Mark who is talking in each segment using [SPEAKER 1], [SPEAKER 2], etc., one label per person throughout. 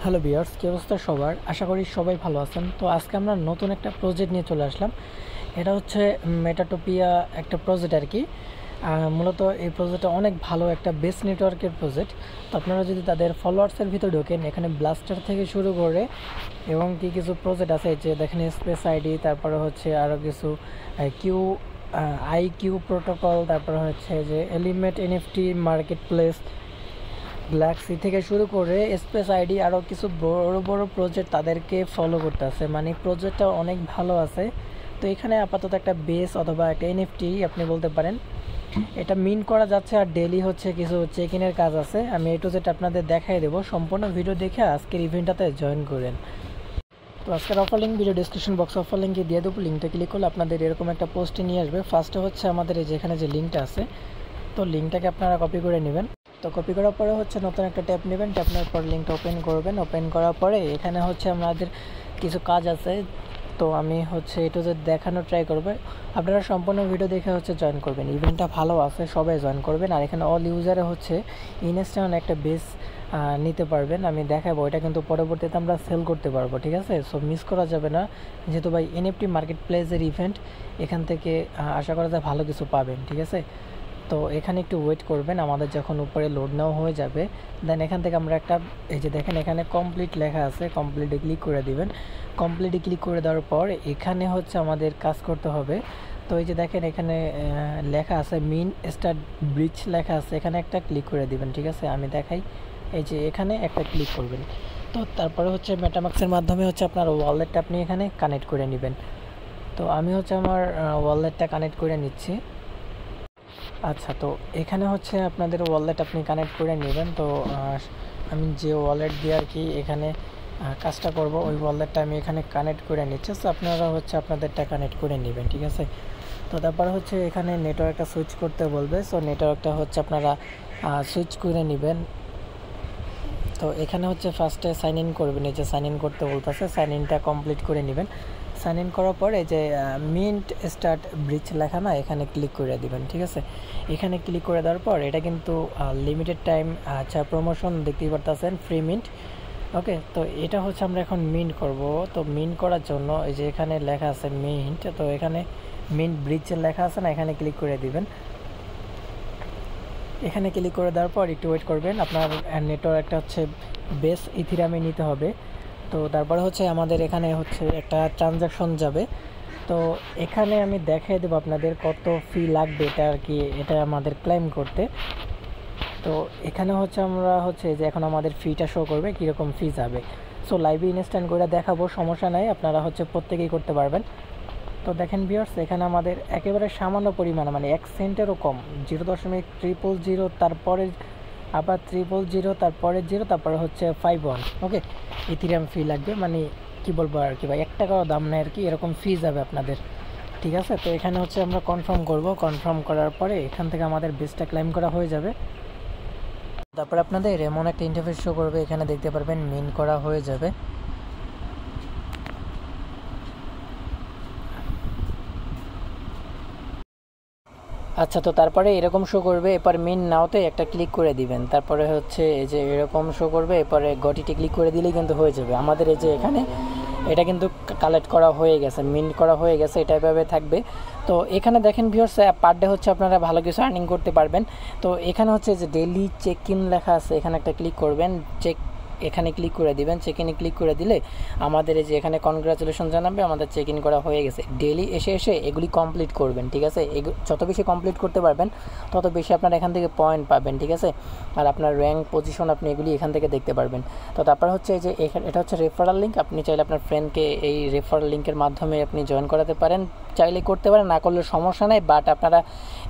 [SPEAKER 1] Hello viewers, কী অবস্থা সবার? আশা করি সবাই ভালো আছেন। তো আজকে আমরা নতুন একটা প্রজেক্ট নিয়ে চলে আসলাম। এটা হচ্ছে মেটাটোপিয়া একটা প্রজেক্ট আর কি। মূলত এই প্রজেক্টটা অনেক ভালো একটা বেস নেটওয়ার্কের প্রজেক্ট। তো আপনারা যদি তাদের ফলোয়ার্সের ভিতরে ঢোকেন, এখানে ব্লাস্টার থেকে শুরু করে এবং কি কিছু প্রজেক্ট আছে, যে দেখেন স্পেস আইডি, তারপরে হচ্ছে আরও কিছু কিউ আইকিউ প্রোটোকল, তারপরে হচ্ছে যে element NFT market place, Galaxy থেকে শুরু করে স্পেস আইডি, আরও কিছু বড় বড় প্রজেক্ট তাদেরকে ফলো করতে আছে। মানে প্রজেক্টটা অনেক ভালো আছে। তো এখানে আপাতত একটা বেস অথবা একটা এনএফটি আপনি বলতে পারেন, এটা মিন করা যাচ্ছে। আর ডেলি হচ্ছে কিছু চেক ইনের কাজ আছে। আমি এই টু জেড আপনাদের দেখাই দেবো। সম্পূর্ণ ভিডিও দেখে আজকের ইভেন্টটাতে জয়েন করেন। তো আজকের offer link video description box offer লিঙ্কে দিয়ে দেবো। লিঙ্কটা ক্লিক করলে আপনাদের এরকম একটা পোস্টে নিয়ে আসবে। ফার্স্টে হচ্ছে আমাদের এই যেখানে যে লিঙ্কটা আছে, তো লিঙ্কটাকে আপনারা কপি করে নেবেন। তো কপি করার পরে হচ্ছে নতুন একটা ট্যাব নেবেন। ট্যাব নেওয়ার পর লিঙ্কটা ওপেন করবেন। ওপেন করার পরে এখানে হচ্ছে আমাদের কিছু কাজ আছে। তো আমি হচ্ছে এটু যে দেখানো ট্রাই করবে। আপনারা সম্পূর্ণ ভিডিও দেখে হচ্ছে জয়েন করবেন। ইভেন্টটা ভালো আছে, সবাই জয়েন করবেন। আর এখানে অল ইউজারে হচ্ছে ইনস্ট্যান্ট একটা বেস নিতে পারবেন। আমি দেখাবো, এটা কিন্তু পরবর্তীতে আমরা সেল করতে পারবো, ঠিক আছে? সো মিস করা যাবে না, যেহেতু ভাই এনএফটি মার্কেট প্লেসের ইভেন্ট। এখান থেকে আশা করা যায় ভালো কিছু পাবেন, ঠিক আছে? তো এখানে একটু ওয়েট করবেন, আমাদের যখন উপরে লোড নেওয়া হয়ে যাবে, দেন এখান থেকে আমরা একটা, এই যে দেখেন এখানে কমপ্লিট লেখা আছে, কমপ্লিটে ক্লিক করে দিবেন। কমপ্লিটে ক্লিক করে দেওয়ার পর এখানে হচ্ছে আমাদের কাজ করতে হবে। তো এই যে দেখেন এখানে লেখা আছে মিন স্টার্ট ব্রিজ লেখা আছে, এখানে একটা ক্লিক করে দিবেন, ঠিক আছে? আমি দেখাই, এই যে এখানে একটা ক্লিক করবেন। তো তারপরে হচ্ছে মেটামাক্সের মাধ্যমে হচ্ছে আপনার ওয়ালেটটা আপনি এখানে কানেক্ট করে নেবেন। তো আমি হচ্ছে আমার ওয়ালেটটা কানেক্ট করে নিচ্ছি। আচ্ছা, তো এখানে হচ্ছে আপনাদের ওয়ালেট আপনি কানেক্ট করে নেবেন। তো আমি যে ওয়ালেট দিয়ে আর কি এখানে কাজটা করব, ওই ওয়ালেটটা আমি এখানে কানেক্ট করে নিচ্ছি। তো আপনারা হচ্ছে আপনাদেরটা কানেক্ট করে নেবেন, ঠিক আছে? তো তারপর হচ্ছে এখানে নেটওয়ার্কটা সুইচ করতে বলবে। সো নেটওয়ার্কটা হচ্ছে আপনারা সুইচ করে নেবেন। তো এখানে হচ্ছে ফার্স্টে সাইন ইন করবেন। এই যে সাইন ইন করতে বলতেছে, সাইন ইনটা কমপ্লিট করে নেবেন। সাইন ইন করার পরে যে মিন্ট স্টার্ট ব্রিজ লেখা না, এখানে ক্লিক করে দিবেন, ঠিক আছে? এখানে ক্লিক করে দেওয়ার পর এটা কিন্তু লিমিটেড টাইম, আচ্ছা প্রমোশন দেখতেই পারতেছেন, ফ্রি মিন্ট। ওকে, তো এটা হচ্ছে আমরা এখন মিন্ট করব। তো মিন্ট করার জন্য এই যে এখানে লেখা আছে মিন্ট, তো এখানে মিন্ট ব্রিজের লেখা আছে না, এখানে ক্লিক করে দিবেন। এখানে ক্লিক করে দেওয়ার পর একটু ওয়েট করবেন। আপনার নেটওয়ার্কটা হচ্ছে বেস ইথিরামে নিতে হবে। তো তারপরে হচ্ছে আমাদের এখানে হচ্ছে একটা ট্রানজ্যাকশন যাবে। তো এখানে আমি দেখিয়ে দেবো আপনাদের কত ফি লাগবে এটা আর কি, এটা আমাদের ক্লেম করতে। তো এখানে হচ্ছে আমরা হচ্ছে যে এখন আমাদের ফিটা শো করবে, কীরকম ফি যাবে। সো লাইভে ইনস্ট্যান্ট করে দেখাবো, সমস্যা নাই, আপনারা হচ্ছে প্রত্যেকেই করতে পারবেন। তো দেখেন ভিউয়ার্স, এখানে আমাদের একেবারে সামান্য পরিমাণে, মানে 1 সেন্টেরও কম, 0.000, তারপরে আবার 000, তারপরে 0, তারপরে হচ্ছে 51, ওকে, ইথিরিয়াম ফি লাগবে। মানে কি বলবো আর কি ভাই, 1 টাকাও দাম নেই আর কি, এরকম ফি যাবে আপনাদের, ঠিক আছে? তো এখানে হচ্ছে আমরা কনফার্ম করব। কনফার্ম করার পরে এখান থেকে আমাদের বেসটা ক্লেম করা হয়ে যাবে। তারপরে আপনাদের এমন একটা ইন্টারফেস শো করবে, এখানে দেখতে পারবেন মিন করা হয়ে যাবে। আচ্ছা, তো তারপরে এরকম শো করবে, এরপর মিন নাওতে একটা ক্লিক করে দিবেন। তারপরে হচ্ছে এই যে এরকম শো করবে, এরপরে গটিটি ক্লিক করে দিলেই কিন্তু হয়ে যাবে আমাদের। এই যে এখানে এটা কিন্তু কালেক্ট করা হয়ে গেছে, মিন্ট করা হয়ে গেছে, এটা এভাবে থাকবে। তো এখানে দেখেন ভিউয়ার্স, পার ডে হচ্ছে আপনারা ভালো কিছু আর্নিং করতে পারবেন। তো এখানে হচ্ছে যে ডেইলি চেক ইন লেখা আছে, এখানে একটা ক্লিক করবেন, এখানে ক্লিক করে দিবেন। চেক ইনে ক্লিক করে দিলে আমাদের এই যে এখানে কনগ্রাচুলেশন জানাবে, আমাদের চেক ইন করা হয়ে গেছে। ডেইলি এসে এসে এগুলি কমপ্লিট করবেন, ঠিক আছে? যত বেশি কমপ্লিট করতে পারবেন তত বেশি আপনারা এখান থেকে পয়েন্ট পাবেন, ঠিক আছে? আর আপনার র্যাঙ্ক পজিশন আপনি এগুলি এখান থেকে দেখতে পারবেন। তো তারপর হচ্ছে এই যে এটা হচ্ছে রেফারাল লিঙ্ক। আপনি চাইলে আপনার ফ্রেন্ডকে এই রেফারাল লিঙ্কের মাধ্যমে আপনি জয়েন করাতে পারেন, চাইলে করতে পারেন, না করলে সমস্যা নেই। বাট আপনারা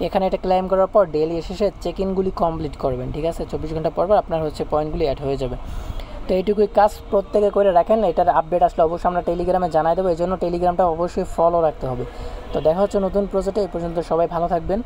[SPEAKER 1] এখানে এটা ক্লেম করার পর ডেইলি এসে চেক ইনগুলি কমপ্লিট করবেন, ঠিক আছে? 24 ঘন্টা পর আপনার হচ্ছে পয়েন্টগুলি অ্যাড হয়ে যাবে। তো এইটুকুই কাজ প্রত্যেকে করে রাখেন। এটার আপডেট আসলে অবশ্যই আমরা টেলিগ্রামে জানাই দেবো, এই জন্য টেলিগ্রামটা অবশ্যই ফলো রাখতে হবে। তো দেখা হচ্ছে নতুন প্রজেক্টে। এই পর্যন্ত সবাই ভালো থাকবেন।